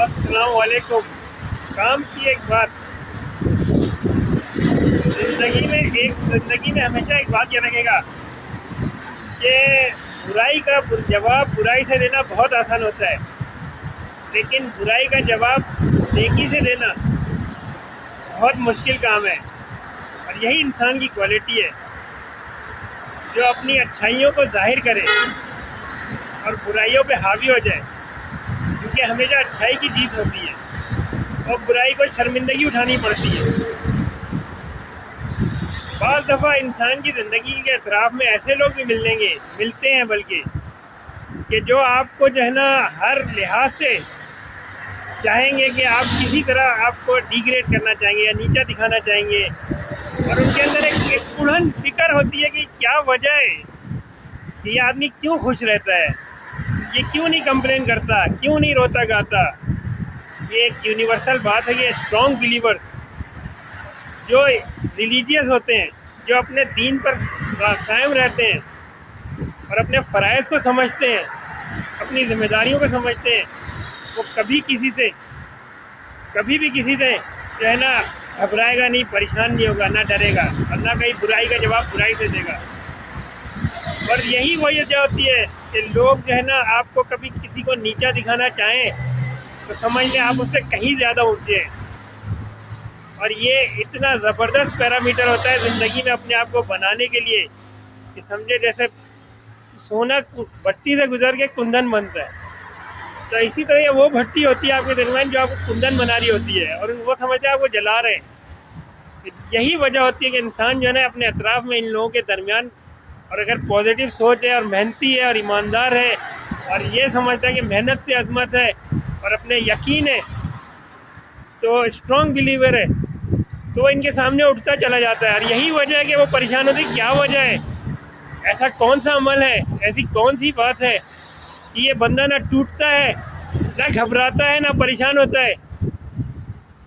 السلام علیکم۔ کام کی ایک بات، زندگی میں ہمیشہ ایک بات یہ رکھے گا کہ برائی کا جواب برائی سے دینا بہت آسان ہوتا ہے، لیکن برائی کا جواب نیکی سے دینا بہت مشکل کام ہے۔ اور یہی انسان کی کوالٹی ہے جو اپنی اچھائیوں کو ظاہر کرے اور برائیوں پہ حاوی ہو جائے، کیونکہ ہمیشہ اچھائی کی جیت ہوتی ہے اور برائی کو شرمندگی اٹھانی پڑتی ہے۔ بعض دفعہ انسان کی زندگی کے اطراف میں ایسے لوگ بھی ملتے ہیں بلکہ کہ جو آپ کو جو ہے نا ہر لحاظ سے چاہیں گے کہ آپ کسی طرح آپ کو ڈیگریڈ کرنا چاہیں گے یا نیچا دکھانا چاہیں گے، اور ان کے اندر ایک اڑھن فکر ہوتی ہے کہ کیا وجہ ہے کہ یہ آدمی کیوں خوش رہتا ہے، یہ کیوں نہیں کمپلین کرتا، کیوں نہیں روتا گاتا۔ یہ ایک یونیورسل بات ہے کہ اسٹرانگ بلیور جو ریلیجیس ہوتے ہیں، جو اپنے دین پر قائم رہتے ہیں اور اپنے فرائض کو سمجھتے ہیں، اپنی ذمہ داریوں کو سمجھتے ہیں، وہ کبھی بھی کسی سے جو ہے نا گھبرائے گا نہیں، پریشان نہیں ہوگا، نہ ڈرے گا، اور نہ کہیں برائی کا جواب برائی سے دے گا۔ اور یہی وجہ ہوتی ہے کہ لوگ جو ہے نا آپ کو کبھی کسی کو نیچا دکھانا چاہیں تو سمجھ لیں آپ اس سے کہیں زیادہ اونچے ہیں۔ اور یہ اتنا زبردست پیرامیٹر ہوتا ہے زندگی میں اپنے آپ کو بنانے کے لیے کہ سمجھے جیسے سونا بھٹی سے گزر کے کندن بنتا ہے، تو اسی طرح یہ وہ بھٹی ہوتی ہے آپ کے درمیان جو آپ کو کندن بنا رہی ہوتی ہے، اور وہ سمجھتے ہیں آپ کو جلا رہے ہیں۔ یہی وجہ ہوتی ہے کہ انسان جو ہے نا اپنے اطراف میں ان لوگوں کے درمیان، اور اگر پازیٹیو سوچ ہے اور محنتی ہے اور ایماندار ہے اور یہ سمجھتا ہے کہ محنت سے عظمت ہے اور اپنے یقین ہے، تو اسٹرانگ بلیور ہے، تو وہ ان کے سامنے اٹھتا چلا جاتا ہے۔ اور یہی وجہ ہے کہ وہ پریشان ہوتے ہیں کیا وجہ ہے، ایسا کون سا عمل ہے، ایسی کون سی بات ہے کہ یہ بندہ نہ ٹوٹتا ہے، نہ گھبراتا ہے، نہ پریشان ہوتا ہے۔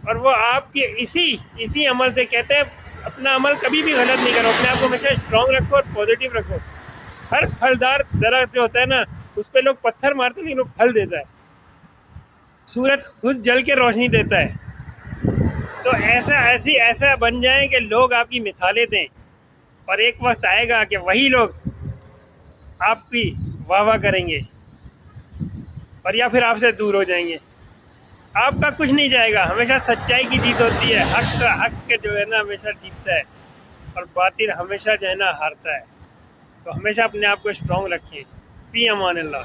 اور وہ آپ کے اسی عمل سے کہتے ہیں اپنا عمل کبھی بھی غلط نہیں کرو، اپنے آپ کو ہمیشہ اسٹرانگ رکھو اور پازیٹیو رکھو۔ ہر پھلدار درخت جو ہوتا ہے نا اس پہ لوگ پتھر مارتے ہیں لیکن وہ پھل دیتا ہے، سورج خود جل کے روشنی دیتا ہے۔ تو ایسا بن جائیں کہ لوگ آپ کی مثالیں دیں، اور ایک وقت آئے گا کہ وہی لوگ آپ کی واہ واہ کریں گے اور یا پھر آپ سے دور ہو جائیں گے۔ آپ کا کچھ نہیں جائے گا، ہمیشہ سچائی کی جیت ہوتی ہے، حق کے جو ہے نا ہمیشہ جیتتا ہے اور باطل ہمیشہ جو ہے نا ہارتا ہے۔ تو ہمیشہ اپنے آپ کو اسٹرانگ رکھیں۔ فی امان اللہ۔